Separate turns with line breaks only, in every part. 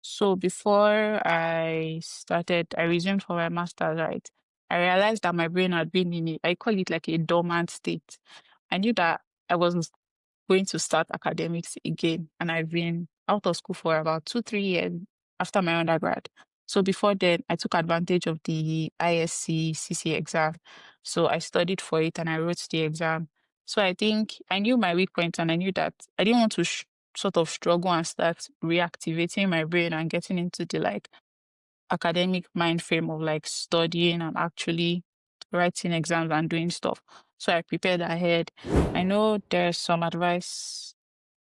So before I resumed for my master's, right? I realized that my brain had been I call it like a dormant state. I knew that I was going to start academics again, and I've been out of school for about 2, 3 years after my undergrad. So before then, I took advantage of the ISC CC exam. So I studied for it and I wrote the exam. So I think I knew my weak points and I knew that I didn't want to sort of struggle and start reactivating my brain and getting into the like academic mind frame of like studying and actually writing exams and doing stuff. So I prepared ahead. I know there's some advice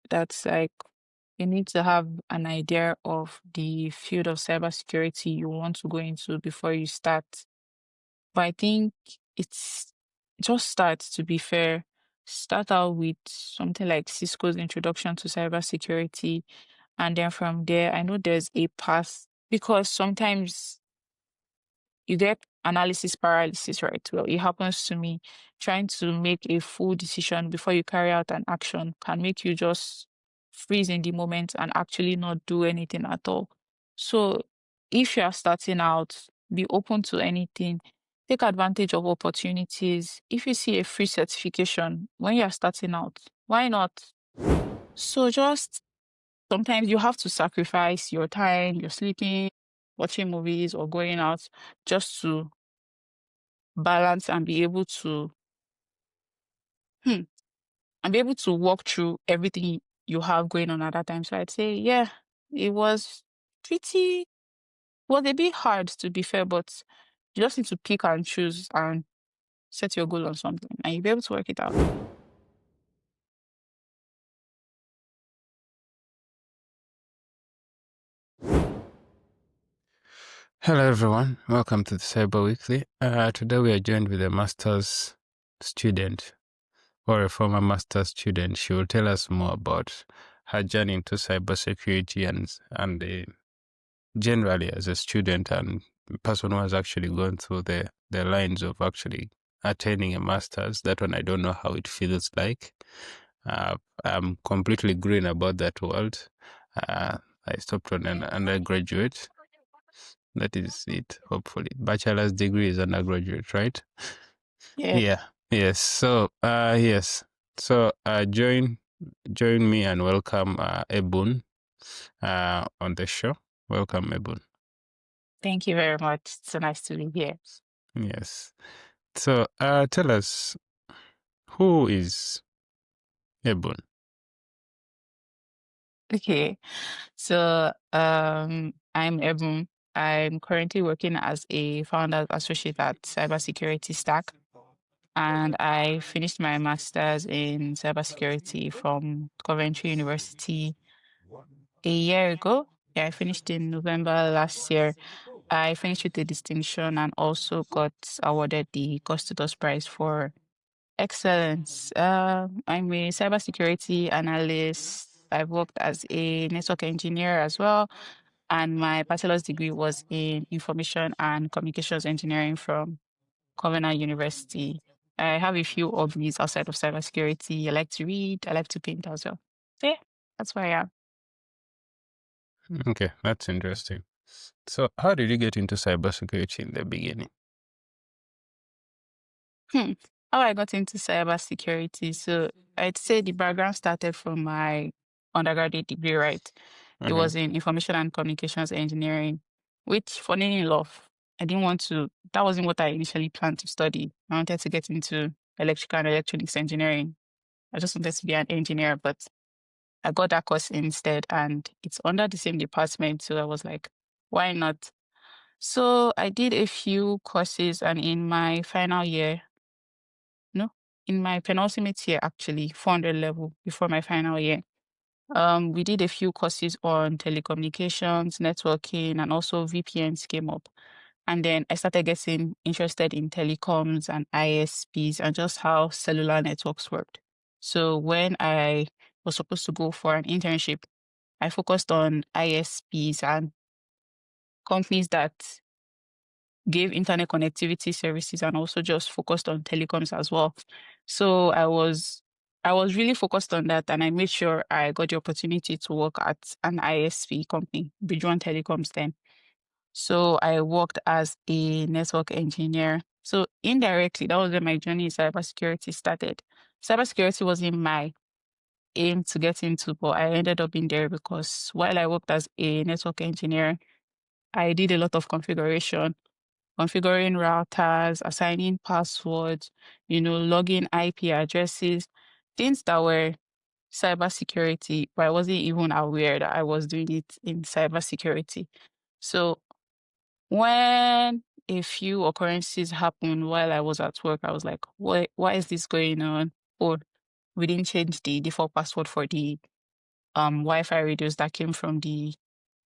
that's like you need to have an idea of the field of cybersecurity you want to go into before you start. But I think it's just start, to be fair. Start out with something like Cisco's Introduction to Cybersecurity. And then from there, I know there's a path because sometimes you get analysis paralysis, right? Well, it happens to me. Trying to make a full decision before you carry out an action can make you just freeze in the moment and actually not do anything at all. So if you are starting out, be open to anything. Take advantage of opportunities. If you see a free certification when you are starting out, why not? So just sometimes you have to sacrifice your time, your sleeping, watching movies, or going out just to balance and be able to hmm, and be able to walk through everything you have going on at that time. So I'd say, yeah, it was pretty was a bit hard to be fair, but you just need to pick and choose and set your goal on something and you'll be able to work it out.
Hello, everyone. Welcome to the Cyber Weekly. Today we are joined with a master's student or a former master's student. She will tell us more about her journey into cybersecurity and generally as a student and person who has actually gone through the lines of actually attaining a master's. That one, I don't know how it feels like. I'm completely green about that world. I stopped on an undergraduate. That is it, hopefully. Bachelor's degree is undergraduate, right?
Yeah.
Yeah. Yes. So, yes. So, join me and welcome Ebun on the show. Welcome, Ebun.
Thank you very much. It's so nice to be here.
Yes. So, tell us, who is Ebun?
Okay. So I'm Ebun. I'm currently working as a founder associate at Cybersecurity Stack. And I finished my master's in cybersecurity from Coventry University a year ago. Yeah, I finished in November last year. I finished with a distinction and also got awarded the Custodius Prize for excellence. I'm a cybersecurity analyst. I've worked as a network engineer as well. And my bachelor's degree was in information and communications engineering from Covenant University. I have a few hobbies outside of cybersecurity. I like to read, I like to paint as well. So yeah, that's where I am.
Okay, that's interesting. So, how did you get into cybersecurity in the beginning?
Hmm. How I got into cybersecurity. So I'd say the background started from my undergraduate degree, right? It
Mm-hmm.
was in information and communications engineering, which funny enough, I didn't want to, that wasn't what I initially planned to study. I wanted to get into electrical and electronics engineering. I just wanted to be an engineer, but I got that course instead and it's under the same department. So I was like, why not? So I did a few courses and in my final year, no, in my penultimate year, actually, 400 level before my final year. We did a few courses on telecommunications, networking, and also VPNs came up. And then I started getting interested in telecoms and ISPs and just how cellular networks worked. So when I was supposed to go for an internship, I focused on ISPs and companies that gave internet connectivity services and also just focused on telecoms as well. So I was really focused on that, and I made sure I got the opportunity to work at an ISP company, Bridgeone Telecoms then. So I worked as a network engineer. So indirectly, that was where my journey in cybersecurity started. Cybersecurity wasn't my aim to get into, but I ended up in there because while I worked as a network engineer, I did a lot of configuration, configuring routers, assigning passwords, logging IP addresses, things that were cybersecurity, but I wasn't even aware that I was doing it in cybersecurity. So when a few occurrences happened while I was at work, I was like, why is this going on? Or we didn't change the default password for the Wi-Fi radios that came from the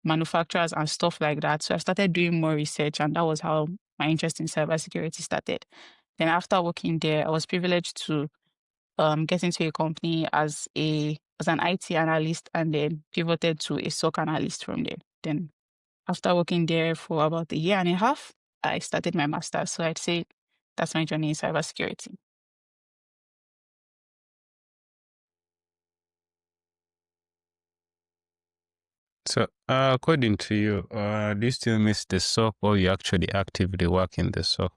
manufacturers and stuff like that. So I started doing more research, and that was how my interest in cybersecurity started. Then after working there, I was privileged to get into a company as an IT analyst, and then pivoted to a SOC analyst from there. Then after working there for about a year and a half, I started my master's. So I'd say that's my journey in cybersecurity.
So, according to you, do you still miss the SOC, or you actually actively work in the SOC?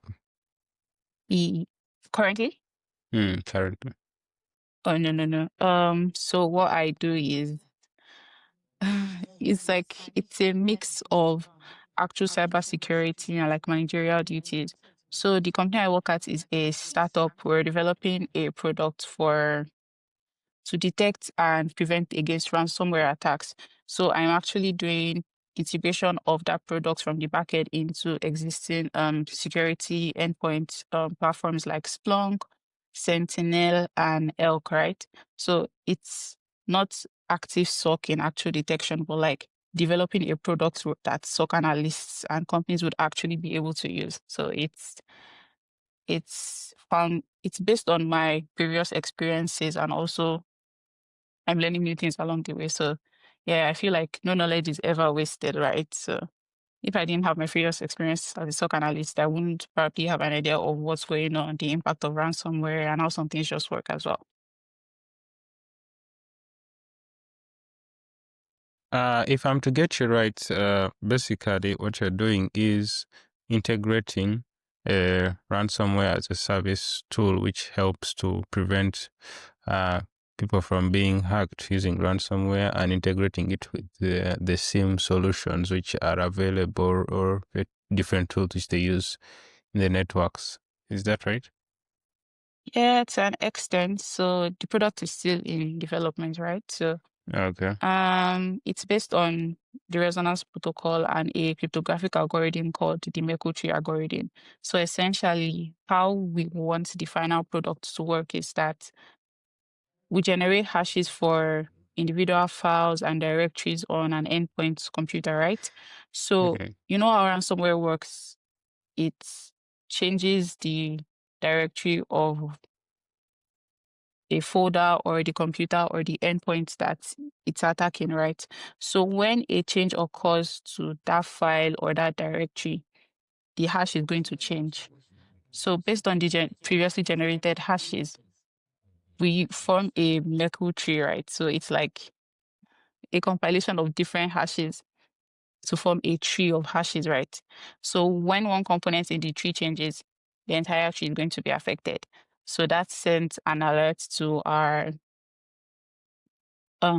Currently?
Currently.
Oh, no. So what I do is it's a mix of actual cybersecurity and like managerial duties. So the company I work at is a startup. We're developing a product to detect and prevent against ransomware attacks. So I'm actually doing integration of that product from the backend into existing security endpoint platforms like Splunk, Sentinel, and Elk, right? So it's not active SOC in actual detection, but like developing a product that SOC analysts and companies would actually be able to use. So it's based on my previous experiences, and also I'm learning new things along the way. So yeah, I feel like no knowledge is ever wasted, right? So if I didn't have my previous experience as a SOC analyst, I wouldn't probably have an idea of what's going on, the impact of ransomware, and how some things just work as well.
If I'm to get you right, basically what you're doing is integrating a ransomware as a service tool, which helps to prevent people from being hacked using ransomware, and integrating it with the SIM solutions which are available, or the different tools which they use in the networks. Is that right?
Yeah, to an extent. So the product is still in development, right? So
Okay.
it's based on the resonance protocol and a cryptographic algorithm called the Merkle tree algorithm. So essentially, how we want the final product to work is that we generate hashes for individual files and directories on an endpoint computer, right? So
Okay.
you know how ransomware works. It changes the directory of a folder or the computer or the endpoint that it's attacking, right? So when a change occurs to that file or that directory, the hash is going to change. So based on the previously generated hashes, we form a Merkle tree, right? So it's like a compilation of different hashes to form a tree of hashes, right? So when one component in the tree changes, the entire tree is going to be affected. So that sends an alert to our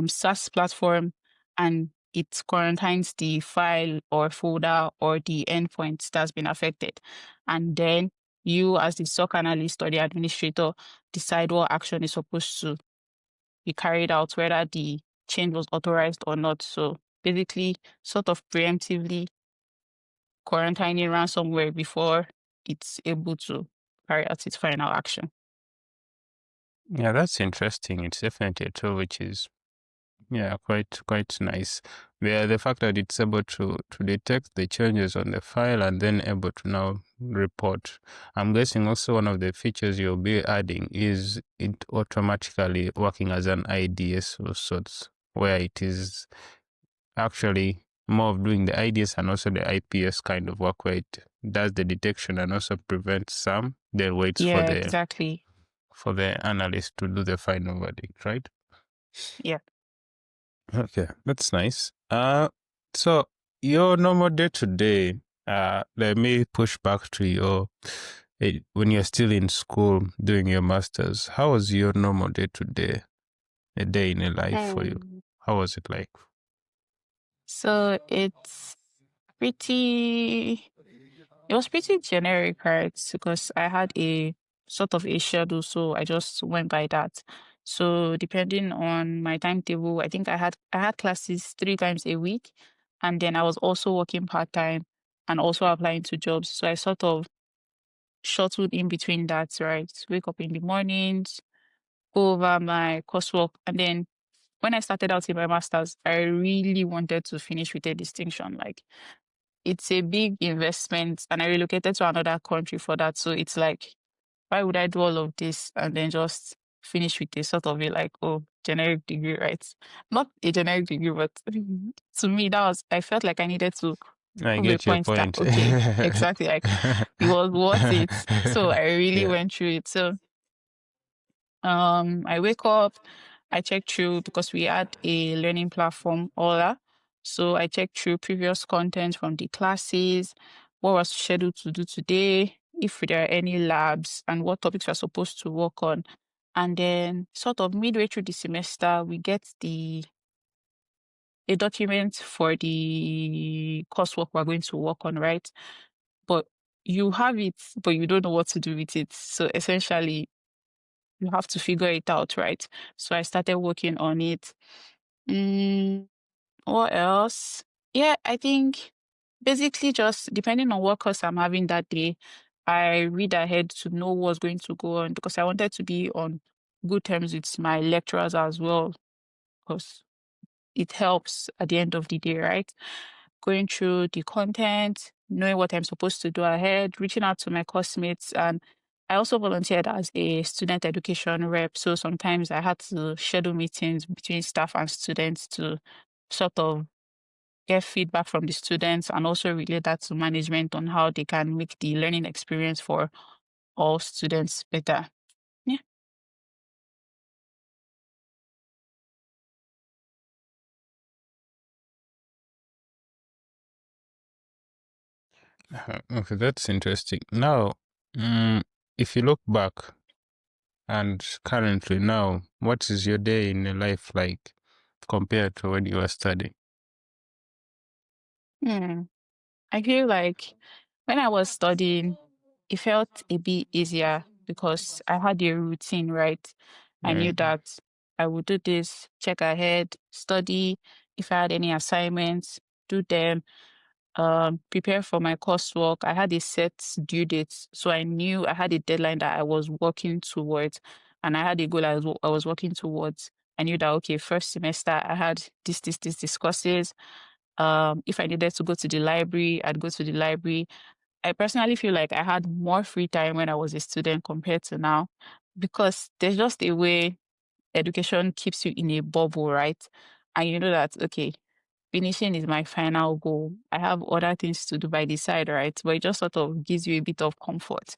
SaaS platform, and it quarantines the file or folder or the endpoint that's been affected. And then you, as the SOC analyst or the administrator, decide what action is supposed to be carried out, whether the change was authorized or not. So basically, sort of preemptively quarantining ransomware before it's able to carry out its final action.
Yeah, that's interesting. It's definitely a tool which is, yeah, quite nice. The fact that it's able to detect the changes on the file and then able to now report. I'm guessing also one of the features you'll be adding is it automatically working as an IDS of sorts, where it is actually more of doing the IDS and also the IPS kind of work, where it does the detection and also prevents some, then waits
Yeah, exactly.
for the analyst to do the final verdict, right?
Yeah.
Okay, that's nice. So your normal day to day, let me push back to your when you're still in school doing your masters. How was your normal day to day, a day in a life for you?
Hmm.
How was it like?
So pretty, it was pretty generic, right? Because I had a sort of a schedule, so I just went by that. So depending on my timetable, I think I had classes 3 times a week, and then I was also working part-time and also applying to jobs. So I sort of shuttled in between that, right? Wake up in the mornings, go over my coursework, and then when I started out in my master's, I really wanted to finish with a distinction. Like, it's a big investment, and I relocated to another country for that. So it's like, why would I do all of this and then just finish with a sort of a like, oh, generic degree, right? Not a generic degree, but to me, I felt like I needed to
I
prove a
get your
point that,
point.
okay, exactly, like it was worth it. So I really
Yeah.
went through it. So I wake up, I check through because we had a learning platform, Ola. So I check through previous content from the classes, what was scheduled to do today, if there are any labs, and what topics we're supposed to work on. And then sort of midway through the semester, we get a document for the coursework we're going to work on, right? But you have it, but you don't know what to do with it. So essentially, you have to figure it out, right? So I started working on it. Mm, what else? Yeah, I think basically just depending on what course I'm having that day, I read ahead to know what's going to go on because I wanted to be on good terms with my lecturers as well, because it helps at the end of the day, right? Going through the content, knowing what I'm supposed to do ahead, reaching out to my classmates. And I also volunteered as a student education rep. So sometimes I had to schedule meetings between staff and students to sort of get feedback from the students and also relate that to management on how they can make the learning experience for all students better. Yeah.
Okay, that's interesting. Now, if you look back and currently now, what is your day in your life like compared to when you were studying?
Hmm. I feel like when I was studying, it felt a bit easier because I had a routine, right? I knew
Mm,
that I would do this, check ahead, study. If I had any assignments, do them, prepare for my coursework. I had a set due date, so I knew I had a deadline that I was working towards, and I had a goal I was working towards. I knew that okay, first semester I had this courses. If I needed to go to the library, I'd go to the library. I personally feel like I had more free time when I was a student compared to now because there's just a way education keeps you in a bubble, right? And you know that, okay, finishing is my final goal. I have other things to do by the side, right? But it just sort of gives you a bit of comfort.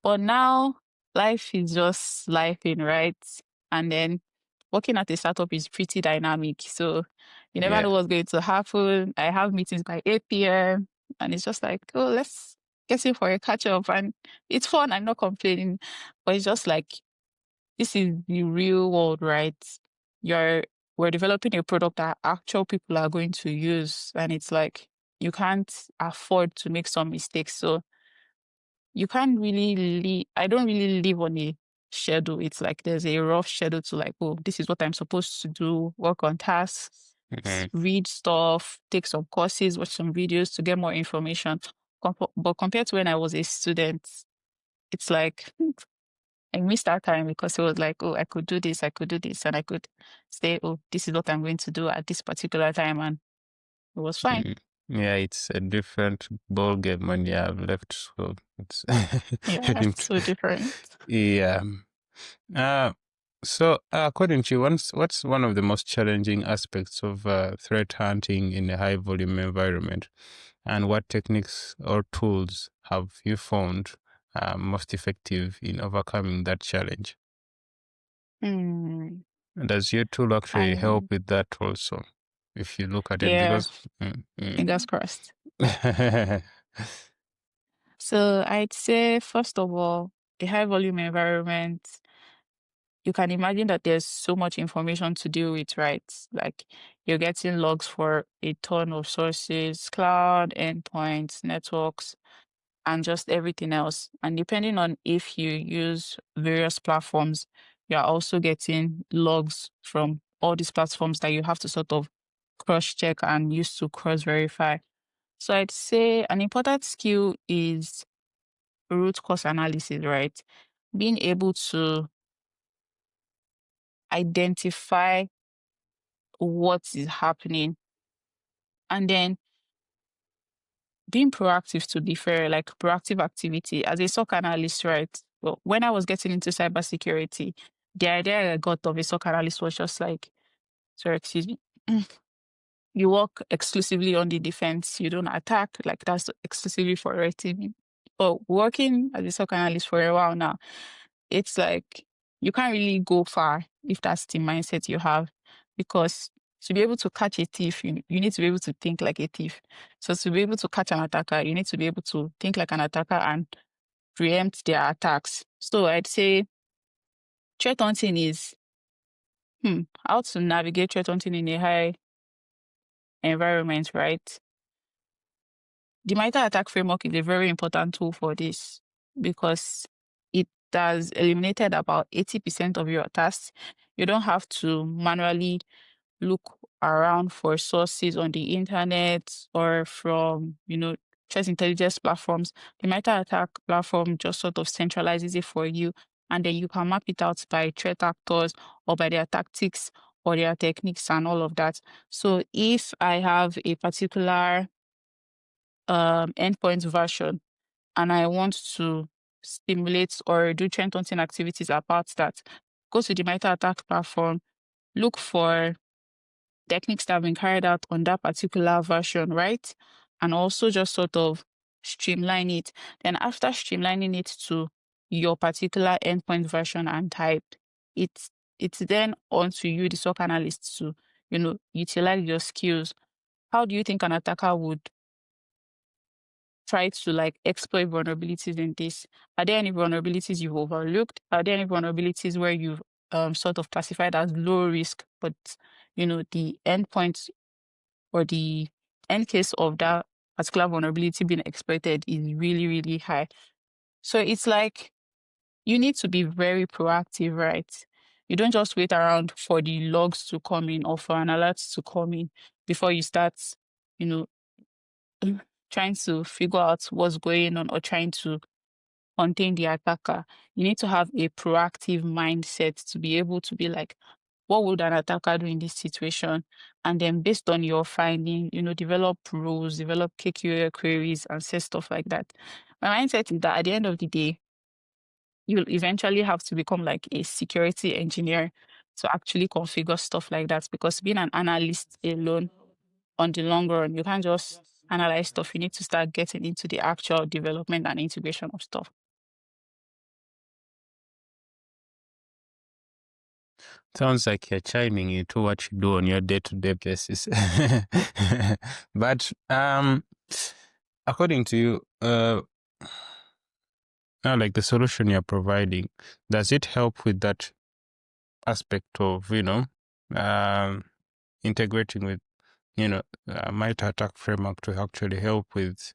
But now life is just life in, right? And then working at a startup is pretty dynamic. So you never know
yeah.
what's going to happen. I have meetings by 8 p.m. and it's just like, oh, let's get in for a catch up. And it's fun. I'm not complaining. But it's just like this is the real world, right? You're we're developing a product that actual people are going to use. And it's like you can't afford to make some mistakes. So you can't really I don't really live on a schedule. It's like there's a rough schedule to like, oh, this is what I'm supposed to do, work on tasks,
Mhm.
read stuff, take some courses, watch some videos to get more information. But compared to when I was a student, it's like I missed that time because it was like, oh, I could do this, and I could say, oh, this is what I'm going to do at this particular time, and it was fine.
Mm. Yeah, it's a different ball game when you have left school. It's
Yeah, so different.
yeah. Uh, so according to you, what's one of the most challenging aspects of threat hunting in a high volume environment, and what techniques or tools have you found most effective in overcoming that challenge?
Hmm.
Does your tool actually help
I
with that also? If you look at it,
Yeah,
because mm.
fingers crossed. So I'd say first of all, a high volume environment, you can imagine that there's so much information to deal with, right? Like you're getting logs for a ton of sources, cloud, endpoints, networks, and just everything else. And depending on if you use various platforms, you're also getting logs from all these platforms that you have to sort of cross check and use to cross verify. So I'd say an important skill is root cause analysis, right? Being able to identify what is happening and then being proactive, to be fair, like proactive activity as a SOC analyst, right? Well, when I was getting into cybersecurity, the idea I got of a SOC analyst was just like, sorry, excuse me. You work exclusively on the defense. You don't attack. Like that's exclusively for red teaming. But working as a SOC analyst for a while now, it's like you can't really go far if that's the mindset you have, because to be able to catch a thief, you need to be able to think like a thief. So to be able to catch an attacker, you need to be able to think like an attacker and preempt their attacks. So I'd say threat hunting is how to navigate threat hunting in a high environment, right? The MITRE ATT&CK framework is a very important tool for this because it has eliminated about 80% of your tasks. You don't have to manually look around for sources on the internet or from, threat intelligence platforms. The MITRE ATT&CK platform just sort of centralizes it for you, and then you can map it out by threat actors or by their tactics or their techniques and all of that. So if I have a particular endpoint version and I want to stimulate or do trend hunting activities about that, go to the MITRE ATT&CK platform, look for techniques that have been carried out on that particular version, right? And also just sort of streamline it. Then after streamlining it to your particular endpoint version and type, it's then on to you, the SOC analyst, to, utilize your skills. How do you think an attacker would try to like exploit vulnerabilities in this? Are there any vulnerabilities you've overlooked? Are there any vulnerabilities where you've sort of classified as low risk, but the endpoint or the end case of that particular vulnerability being exploited is really, really high? So it's like you need to be very proactive, right? You don't just wait around for the logs to come in or for an alert to come in before you start, you know, trying to figure out what's going on or trying to contain the attacker. You need to have a proactive mindset to be able to be like, what would an attacker do in this situation? And then based on your finding, develop rules, develop KQL queries and say stuff like that. My mindset is that at the end of the day, you'll eventually have to become like a security engineer to actually configure stuff like that, because being an analyst alone on the long run, you can't just analyze stuff. You need to start getting into the actual development and integration of stuff.
Sounds like you're chiming into what you do on your day-to-day basis. But according to you, now like the solution you're providing, does it help with that aspect of integrating with MITRE ATT&CK framework to actually help with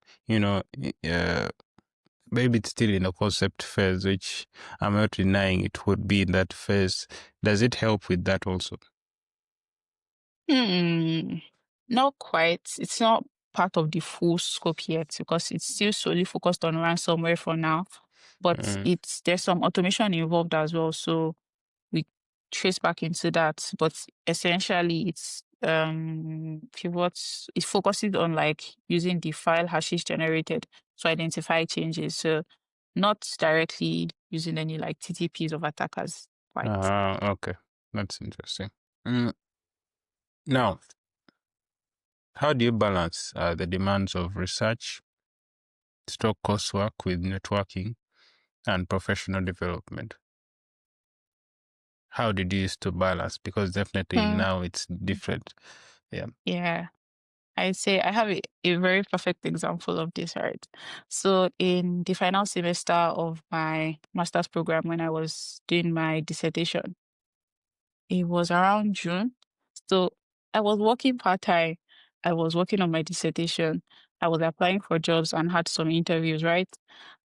maybe it's still in a concept phase, which I'm not denying it would be in that phase. Does it help with that also?
Not quite. It's not part of the full scope yet because it's still solely focused on ransomware for now. But there's some automation involved as well. So we trace back into that. But essentially it's pivots, it focuses on like using the file hashes generated to identify changes. So not directly using any like TTPs of attackers quite.
Okay. That's interesting. Now, how do you balance the demands of research, stock coursework with networking and professional development? how did you used to balance? Because definitely
Hmm.
now it's different. Yeah.
Yeah. I say I have a very perfect example of this, right? So in the final semester of my master's program, when I was doing my dissertation, it was around June. So I was working part-time. I was working on my dissertation. I was applying for jobs and had some interviews, right?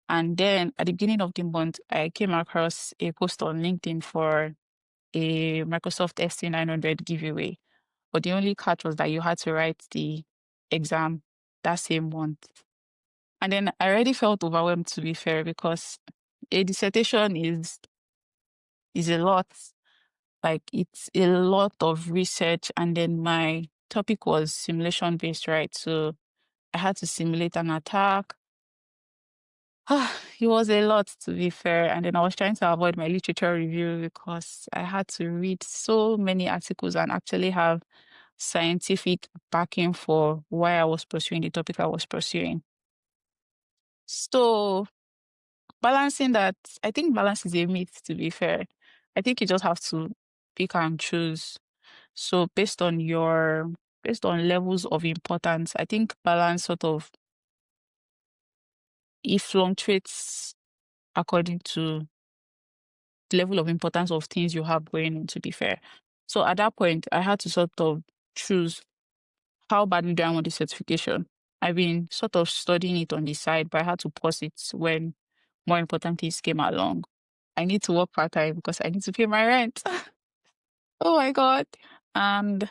And then at the beginning of the month, I came across a post on LinkedIn for a Microsoft SC900 giveaway. But the only catch was that you had to write the exam that same month. And then I already felt overwhelmed, to be fair, because a dissertation is a lot. Like it's a lot of research. And then my topic was simulation based, right? So I had to simulate an attack. It was a lot, to be fair. And then I was trying to avoid my literature review because I had to read so many articles and actually have scientific backing for why I was pursuing the topic I was pursuing. So balancing that, I think balance is a myth, to be fair. I think you just have to pick and choose. So based on levels of importance, I think balance sort of it fluctuates according to the level of importance of things you have going on, to be fair. So at that point, I had to sort of choose how badly do I want the certification. I've been sort of studying it on the side, but I had to pause it when more important things came along. I need to work part-time because I need to pay my rent. Oh my God. And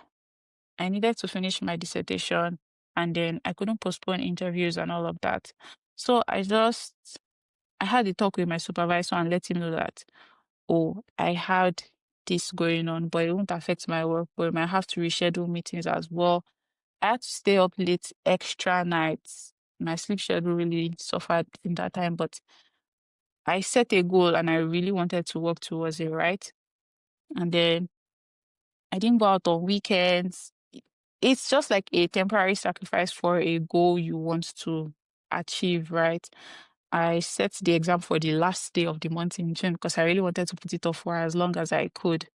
I needed to finish my dissertation, and then I couldn't postpone interviews and all of that. So I had a talk with my supervisor and let him know that, oh, I had this going on, but it won't affect my work, but I might have to reschedule meetings as well. I had to stay up late extra nights. My sleep schedule really suffered in that time, but I set a goal and I really wanted to work towards it, right? And then I didn't go out on weekends. It's just like a temporary sacrifice for a goal you want to achieve, right? I set the exam for the last day of the month in June because I really wanted to put it off for as long as I could.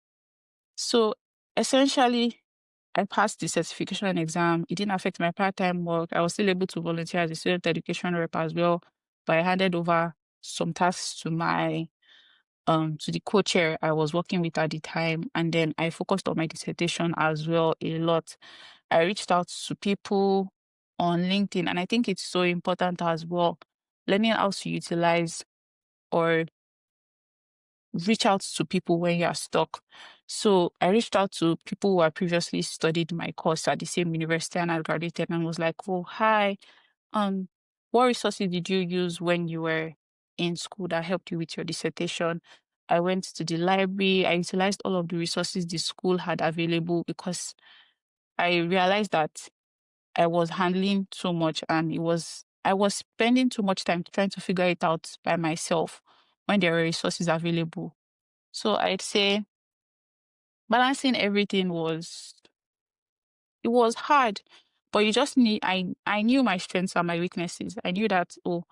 So essentially, I passed the certification exam. It didn't affect my part-time work. I was still able to volunteer as a student education rep as well, but I handed over some tasks to the co-chair I was working with at the time, and then I focused on my dissertation as well a lot. I reached out to people on LinkedIn, and I think it's so important as well, learning how to utilize or reach out to people when you're stuck. So I reached out to people who had previously studied my course at the same university and I graduated and was like, oh, hi, um, what resources did you use when you were in school that helped you with your dissertation? I went to the library. I utilized all of the resources the school had available because I realized that I was handling too much and I was spending too much time trying to figure it out by myself when there were resources available. So I'd say balancing everything it was hard, but you just I knew my strengths and my weaknesses. I knew that, oh,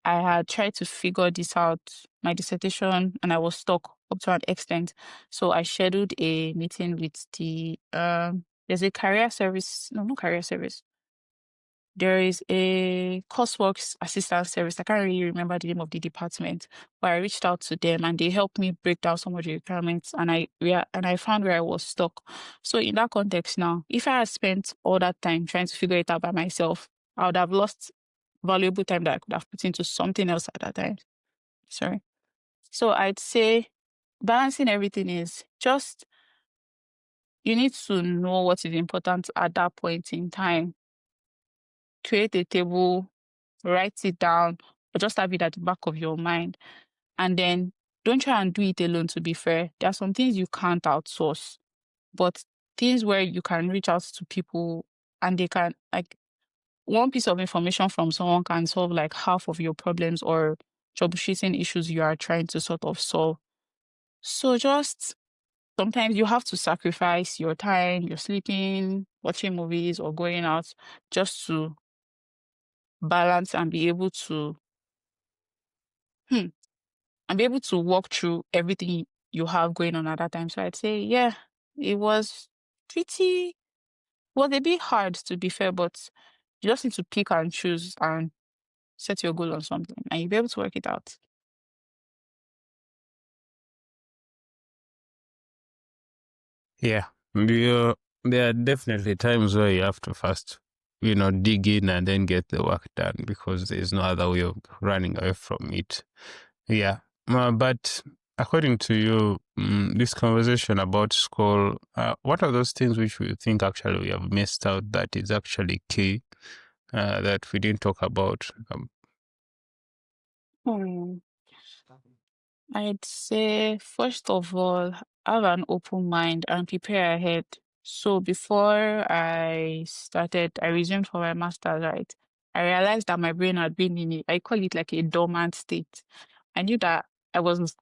I had tried to figure this out, my dissertation, and I was stuck up to an extent. So I scheduled a meeting with there's a career service, no, not career service. There is a coursework assistance service. I can't really remember the name of the department, but I reached out to them and they helped me break down some of the requirements and I found where I was stuck. So in that context now, if I had spent all that time trying to figure it out by myself, I would have lost valuable time that I could have put into something else at that time. Sorry. So I'd say balancing everything is just you need to know what is important at that point in time. Create a table, write it down, or just have it at the back of your mind. And then don't try and do it alone, to be fair. There are some things you can't outsource, but things where you can reach out to people and they can, like, one piece of information from someone can solve like half of your problems or troubleshooting issues you are trying to sort of solve. So just sometimes you have to sacrifice your time, your sleeping, watching movies, or going out just to balance and be able to hmm, and be able to walk through everything you have going on at that time. So I'd say, yeah, it was pretty, was a bit hard to be fair, but you just need to pick and choose and set your goal on something and you'll be able to work it out.
Yeah. There are definitely times where you have to first, dig in and then get the work done because there's no other way of running away from it. Yeah. But according to you, this conversation about school, what are those things which you think actually we have missed out that is actually key that we didn't talk about?
Hmm. I'd say, first of all, have an open mind and prepare ahead. So before I resumed for my master's, right? I realized that my brain had been I call it like a dormant state. I knew that I was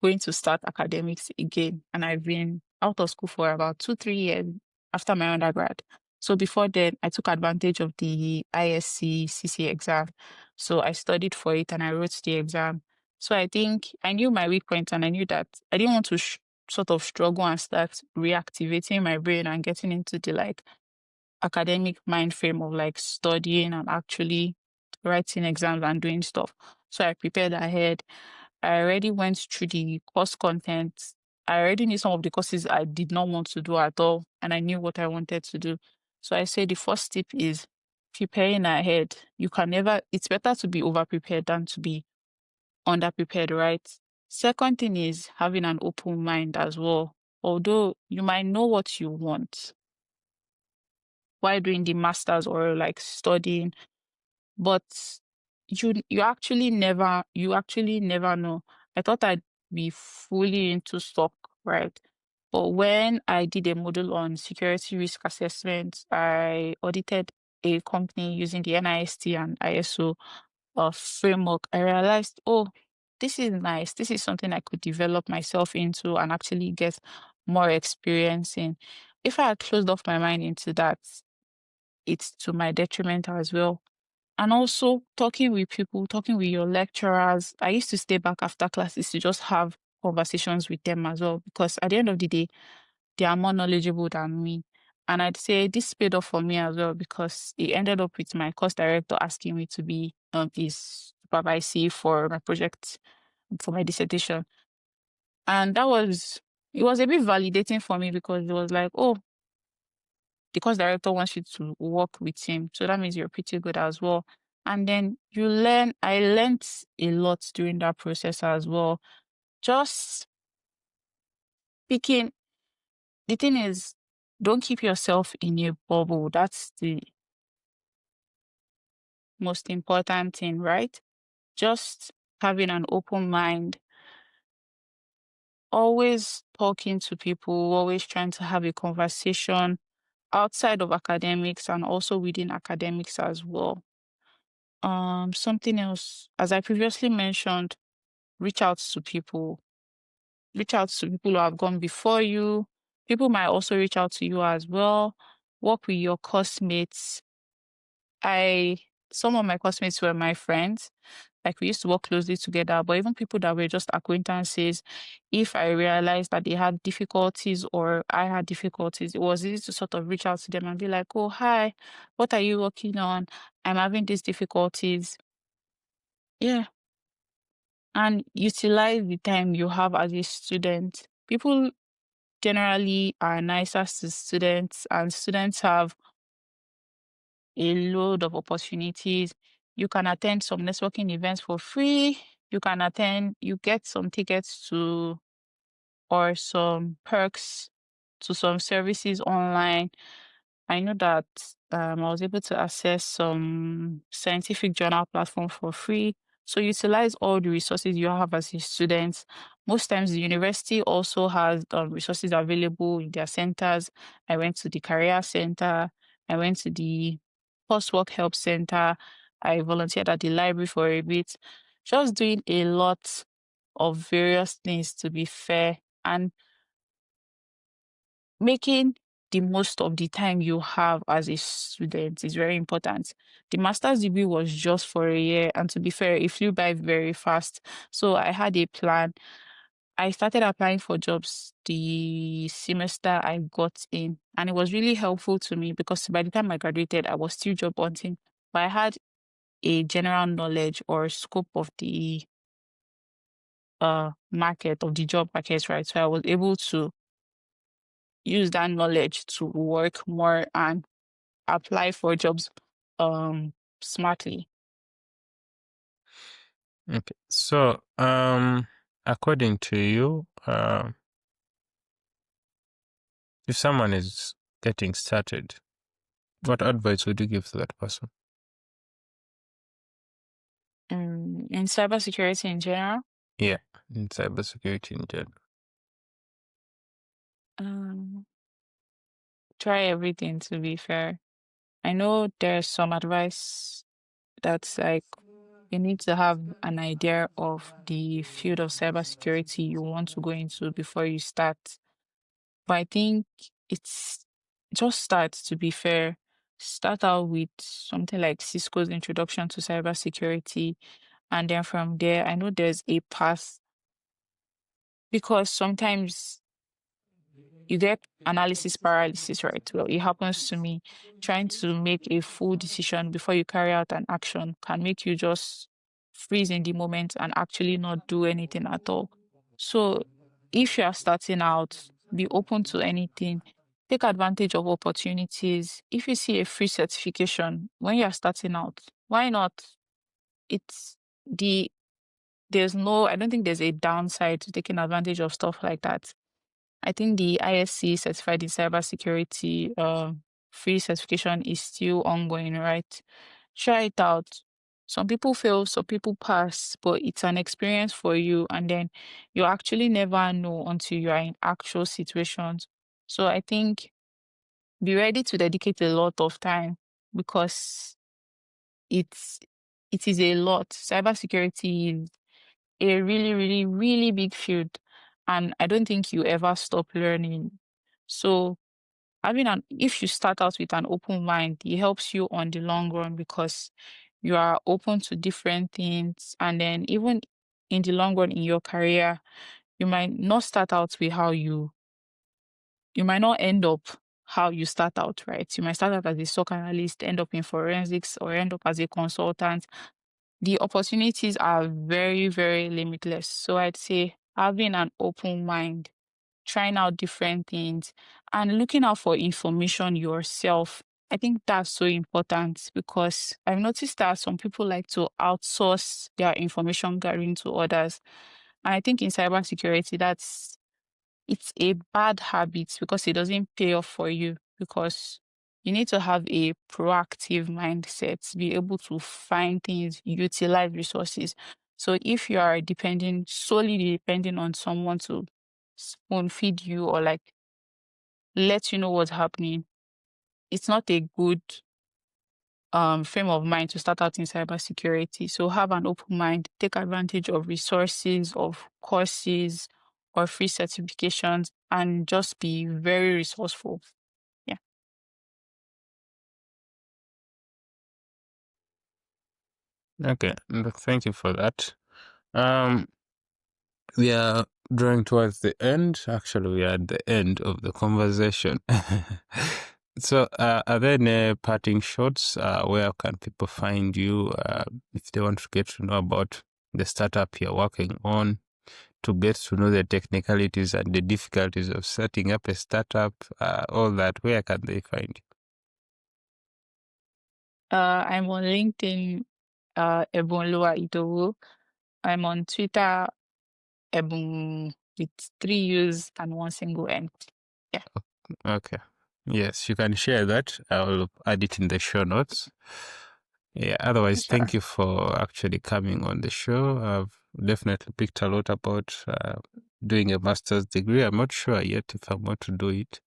going to start academics again, and I've been out of school for about 2, 3 years after my undergrad. So before then, I took advantage of the ISC CC exam. So I studied for it and I wrote the exam. So I think I knew my weak points and I knew that I didn't want to sort of struggle and start reactivating my brain and getting into the like academic mind frame of like studying and actually writing exams and doing stuff. So I prepared ahead. I already went through the course content. I already knew some of the courses I did not want to do at all, and I knew what I wanted to do. So I say the first tip is preparing ahead. You can never, it's better to be over prepared than to be underprepared, right? Second thing is having an open mind as well. Although you might know what you want while doing the masters or like studying, but you actually never know. I thought I'd be fully into stock, right? But when I did a module on security risk assessment, I audited a company using the NIST and ISO framework. I realized, oh, this is nice. This is something I could develop myself into and actually get more experience in. If I had closed off my mind into that, it's to my detriment as well. And also talking with people, talking with your lecturers. I used to stay back after classes to just have conversations with them as well, because at the end of the day, they are more knowledgeable than me. And I'd say this paid off for me as well because it ended up with my course director asking me to be his supervisee for my project, for my dissertation. And it was a bit validating for me because it was like, oh, the course director wants you to work with him. So that means you're pretty good as well. And then I learned a lot during that process as well. Just picking, the thing is, don't keep yourself in a bubble. That's the most important thing, right? Just having an open mind, always talking to people, always trying to have a conversation outside of academics and also within academics as well. Something else, as I previously mentioned, reach out to people. Reach out to people who have gone before you. People might also reach out to you as well. Work with your classmates. Some of my classmates were my friends. Like we used to work closely together, but even people that were just acquaintances, if I realized that they had difficulties or I had difficulties, it was easy to sort of reach out to them and be like, oh, hi, what are you working on? I'm having these difficulties. Yeah. And utilize the time you have as a student. People generally are nicer to students, and students have a load of opportunities. You can attend some networking events for free. You get some tickets to or some perks to some services online. I know that I was able to access some scientific journal platform for free. So utilize all the resources you have as a student. Most times the university also has resources available in their centers. I went to the career center. I went to the coursework help center. I volunteered at the library for a bit. Just doing a lot of various things to be fair and making the most of the time you have as a student is very important. The master's degree was just for a year, and to be fair, it flew by very fast. So I had a plan. I started applying for jobs the semester I got in, and it was really helpful to me because by the time I graduated, I was still job hunting, but I had a general knowledge or scope of the market, of the job market, right? So I was able to use that knowledge to work more and apply for jobs smartly.
Okay. So, according to you, if someone is getting started, what advice would you give to that person?
In cybersecurity in general,
Yeah, in cybersecurity in general.
um, try everything, to be fair. I know there's some advice that's like you need to have an idea of the field of cybersecurity you want to go into before you start. But I think it's just start, to be fair. Start out with something like Cisco's Introduction to Cybersecurity. And then from there, I know there's a path because sometimes you get analysis paralysis, right? Well, it happens to me. Trying to make a full decision before you carry out an action can make you just freeze in the moment and actually not do anything at all. So if you are starting out, be open to anything. Take advantage of opportunities. If you see a free certification when you are starting out, why not? It's the I don't think there's a downside to taking advantage of stuff like that. I think the ISC certified in cybersecurity free certification is still ongoing, right? Try it out. Some people fail, some people pass, but it's an experience for you, and then you actually never know until you are in actual situations. So I think be ready to dedicate a lot of time because it's it is a lot. Cybersecurity is a really, really, really big field. And I don't think you ever stop learning. So if you start out with an open mind, it helps you on the long run because you are open to different things. And then even in the long run in your career, you might not start out with you might not end up how you start out, right? You might start out as a SOC analyst, end up in forensics, or end up as a consultant. The opportunities are very, very limitless. So I'd say having an open mind, trying out different things, and looking out for information yourself. I think that's so important because I've noticed that some people like to outsource their information gathering to others. And I think in cybersecurity, it's a bad habit because it doesn't pay off for you because you need to have a proactive mindset, be able to find things, utilize resources. So if you are solely depending on someone to spoon feed you or like let you know what's happening, it's not a good frame of mind to start out in cybersecurity. So have an open mind, take advantage of resources, of courses or free certifications, and just be very resourceful. Yeah.
Okay, thank you for that. We are drawing towards the end. Actually, we are at the end of the conversation. So, are there any parting shots? Where can people find you if they want to get to know about the startup you're working on, to get to know the technicalities and the difficulties of setting up a startup, all that? Where can they find you?
I'm on LinkedIn, Ebunoluwa Idowu. I'm on Twitter, Ebun with 3 U's and one single N. Yeah.
Okay. Yes, you can share that. I'll add it in the show notes. Yeah, otherwise, thank
Sure.
you for actually coming on the show. I've definitely picked a lot about doing a master's degree. I'm not sure yet if I want to do it,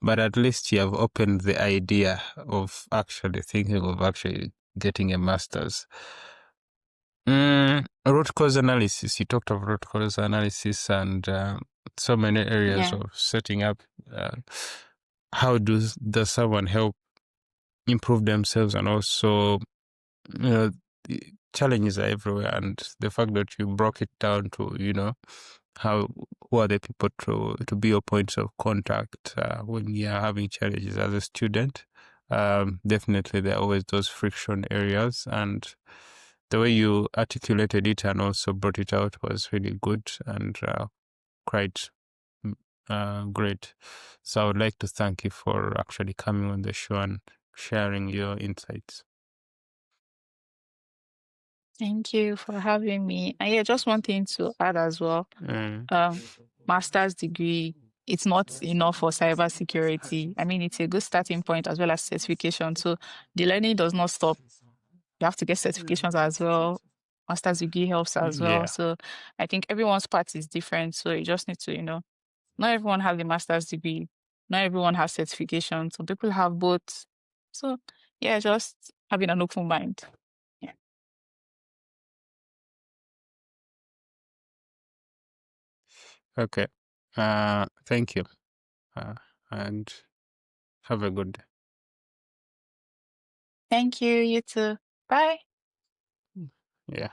but at least you have opened the idea of actually thinking of actually getting a master's. Root cause analysis. You talked of root cause analysis and so many areas
Yeah.
of setting up. How does someone help improve themselves, and also, the challenges are everywhere, and the fact that you broke it down to who are the people to be your points of contact when you are having challenges as a student. Definitely there are always those friction areas, and the way you articulated it and also brought it out was really good and quite great. So I would like to thank you for actually coming on the show and sharing your insights.
Thank you for having me. And yeah, just one thing to add as well. Master's degree, it's not enough for cybersecurity. I mean, it's a good starting point as well as certification. So the learning does not stop. You have to get certifications as well. Master's degree helps as well.
Yeah.
So I think everyone's path is different. So you just need to, not everyone has a master's degree. Not everyone has certification. Some people have both. So yeah, just having an open mind. Yeah.
Okay. Thank you. And have a good day.
Thank you. You too. Bye.
Yeah.